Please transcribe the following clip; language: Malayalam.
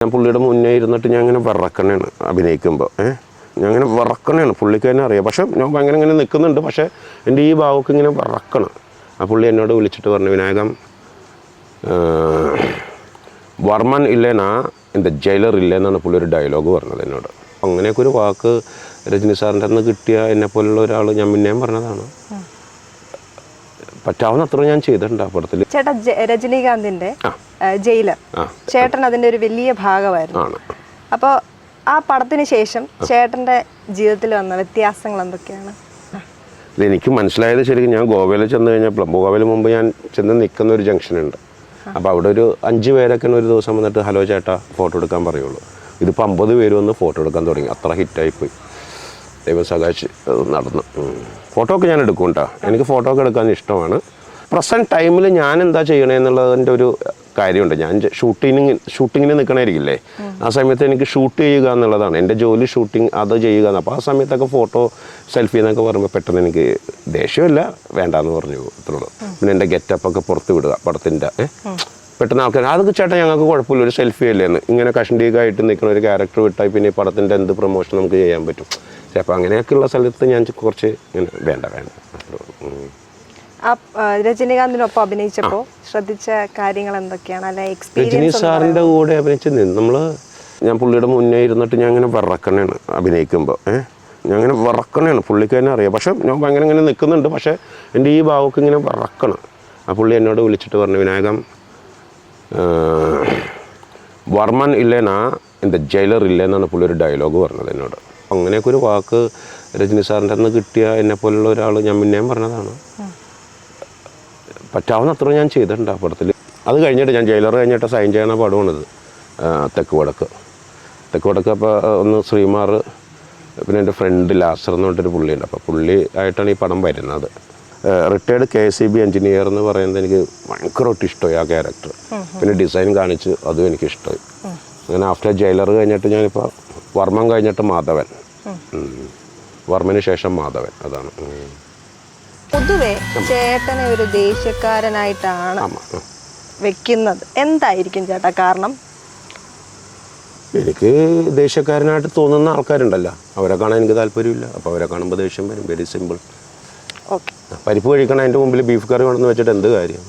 ഞാൻ പുള്ളിയുടെ മുന്നേ ഇരുന്നിട്ട് ഞാൻ ഇങ്ങനെ വിറക്കണേണ് അഭിനയിക്കുമ്പോൾ ഞാൻ ഇങ്ങനെ വിറക്കണേണ്, പുള്ളിക്ക് തന്നെ അറിയാം. പക്ഷേ ഞാൻ ഭയങ്കര ഇങ്ങനെ നിൽക്കുന്നുണ്ട്, പക്ഷേ എൻ്റെ ഈ ഭാവമൊക്കെ ഇങ്ങനെ വിറക്കണം. ആ പുള്ളി എന്നോട് വിളിച്ചിട്ട് പറഞ്ഞു, വിനായകം വർമ്മൻ ഇല്ലേനാ എൻ്റെ ജയിലർ ഇല്ലേന്നാണ് പുള്ളി ഒരു ഡയലോഗ് പറഞ്ഞത് എന്നോട്. അങ്ങനെയൊക്കെ ഒരു വാക്ക് രജനി സാറിൻ്റെ അന്ന് കിട്ടിയ എന്നെപ്പോലുള്ള ഒരാൾ ഞാൻ പിന്നെയും പറഞ്ഞതാണ്. പറ്റാവുന്ന അത്ര ഞാൻ ചെയ്തിട്ടുണ്ട് ആ പടത്തിൽ. ചേട്ടാ, രജനീകാന്തിന്റെ ജയിലർ ചേട്ടൻ അതിന്റെ ഒരു വലിയ ഭാഗമായിരുന്നു. അപ്പോൾ ആ പടത്തിന് ശേഷം ചേട്ടന്റെ ജീവിതത്തിൽ വന്ന വ്യത്യാസങ്ങൾ എന്തൊക്കെയാണ്? എനിക്ക് മനസ്സിലായത് ശരിക്കും ഞാൻ ഗോവയിൽ ചെന്ന് കഴിഞ്ഞപ്പോൾ, ഗോവയിൽ മുമ്പ് ഞാൻ ചെന്ന് നിൽക്കുന്ന ഒരു ജംഗ്ഷനുണ്ട്. അപ്പോൾ അവിടെ ഒരു 5 പേരൊക്കെ ഒരു ദിവസം വന്നിട്ട് ഹലോ ചേട്ടാ ഫോട്ടോ എടുക്കാൻ പറയുള്ളൂ. ഇതിപ്പോൾ 50 പേര് വന്ന് ഫോട്ടോ എടുക്കാൻ തുടങ്ങി. അത്ര ഹിറ്റായിപ്പോയി. ദൈവം സഹായിച്ച് നടന്നു. ഫോട്ടോ ഒക്കെ ഞാൻ എടുക്കും കേട്ടോ. എനിക്ക് ഫോട്ടോ ഒക്കെ എടുക്കാൻ ഇഷ്ടമാണ്. പ്രസൻറ്റ് ടൈമിൽ ഞാൻ എന്താ ചെയ്യണമെന്നുള്ളതിൻ്റെ ഒരു കാര്യമുണ്ട്. ഞാൻ ഷൂട്ടിങ്ങിന് നിൽക്കണമായിരിക്കില്ലേ, ആ സമയത്ത് എനിക്ക് ഷൂട്ട് ചെയ്യുക എന്നുള്ളതാണ് എൻ്റെ ജോലി. ഷൂട്ടിങ് അത് ചെയ്യുക. അപ്പോൾ ആ സമയത്തൊക്കെ ഫോട്ടോ സെൽഫി എന്നൊക്കെ പറയുമ്പോൾ പെട്ടെന്ന് എനിക്ക് ദേഷ്യമല്ല, വേണ്ടാന്ന് പറഞ്ഞു അത്രയുള്ളൂ. പിന്നെ എൻ്റെ ഗെറ്റപ്പൊക്കെ പുറത്ത് വിടുക പടത്തിൻ്റെ. പെട്ടെന്ന് ആൾക്കാർ അതൊക്കെ ചേട്ടാ ഞങ്ങൾക്ക് കുഴപ്പമില്ല, ഒരു സെൽഫി അല്ലേന്ന്. ഇങ്ങനെ കഷണ്ടിക്കായിട്ട് നിൽക്കുന്ന ഒരു ക്യാരക്ടർ വിട്ടാൽ പിന്നെ ഈ പടത്തിൻ്റെ എന്ത് പ്രൊമോഷൻ നമുക്ക് ചെയ്യാൻ പറ്റും? അപ്പോൾ അങ്ങനെയൊക്കെയുള്ള സ്ഥലത്ത് ഞാൻ കുറച്ച് ഇങ്ങനെ വേണ്ട. രജനീകാന്തിനൊപ്പം അഭിനയിച്ചപ്പോൾ ശ്രദ്ധിച്ച കാര്യങ്ങൾ എന്തൊക്കെയാണ്? അല്ലെ രജനി സാറിൻ്റെ കൂടെ അഭിനയിച്ച് ഞാൻ പുള്ളിയുടെ മുന്നേ ഇരുന്നിട്ട് ഞാൻ ഇങ്ങനെ വിറക്കണേണ് അഭിനയിക്കുമ്പോൾ. ഞാൻ ഇങ്ങനെ വിറക്കണേണ്, പുള്ളിക്ക് തന്നെ അറിയാം. പക്ഷേ ഞാൻ ഭയങ്കര ഇങ്ങനെ നിൽക്കുന്നുണ്ട്, പക്ഷേ എൻ്റെ ഈ ഭാവമൊക്കെ ഇങ്ങനെ വിറക്കണം. ആ പുള്ളി എന്നോട് വിളിച്ചിട്ട് പറഞ്ഞു, വിനായകം വർമ്മൻ ഇല്ലേനാ എൻ്റെ ജയിലർ ഇല്ലേന്നാണ് പുള്ളി ഒരു ഡയലോഗ് പറഞ്ഞത് എന്നോട്. അങ്ങനെയൊക്കെ ഒരു വാക്ക് രജനി സാറിൻ്റെ അന്ന് കിട്ടിയ എന്നെപ്പോലുള്ള ഒരാൾ ഞാൻ പിന്നെയും പറഞ്ഞതാണ്. പറ്റാവുന്ന അത്ര ഞാൻ ചെയ്തിട്ടുണ്ട് ആ പടത്തിൽ. അത് കഴിഞ്ഞിട്ട് ഞാൻ ജയിലർ കഴിഞ്ഞിട്ട് സൈൻ ചെയ്യണ പടമാണിത്, തെക്ക് വടക്ക്. അപ്പോൾ ഒന്ന് ശ്രീമാർ, പിന്നെ എൻ്റെ ഫ്രണ്ട് ലാസർ എന്ന് പറഞ്ഞിട്ടൊരു പുള്ളിയുണ്ട്. അപ്പോൾ പുള്ളി ആയിട്ടാണ് ഈ പടം വരുന്നത്. റിട്ടയർഡ് KCB എഞ്ചിനീയർ എന്ന് പറയുന്നത് എനിക്ക് ഭയങ്കരമായിട്ട് ഇഷ്ടമായി ആ ക്യാരക്ടർ. പിന്നെ ഡിസൈൻ കാണിച്ച് അതും എനിക്ക് ഇഷ്ടമായി. അങ്ങനെ ആഫ്റ്റർ ജയിലർ കഴിഞ്ഞിട്ട് ഞാനിപ്പോൾ വർമ്മൻ കഴിഞ്ഞിട്ട് മാധവൻ, വർമ്മന് ശേഷം മാധവൻ. അതാണ്. പൊതുവെ ചേട്ടനെ ഒരു ദേഷ്യക്കാരനായിട്ടാണ് വെക്കുന്നത്. എന്തായിരിക്കും ചേട്ടാ കാരണം? എനിക്ക് ദേഷ്യക്കാരനായിട്ട് തോന്നുന്ന ആൾക്കാരുണ്ടല്ലോ, അവരെ കാണാൻ എനിക്ക് താല്പര്യമില്ല. അപ്പോൾ അവരെ കാണുമ്പോൾ ദേഷ്യം വരും. Very simple. ഓക്കെ. പരിപ്പ് കഴിക്കണം, അതിൻ്റെ മുമ്പിൽ ബീഫ് കറി കൊണ്ടെന്ന് വെച്ചിട്ട് എന്ത് കാര്യം?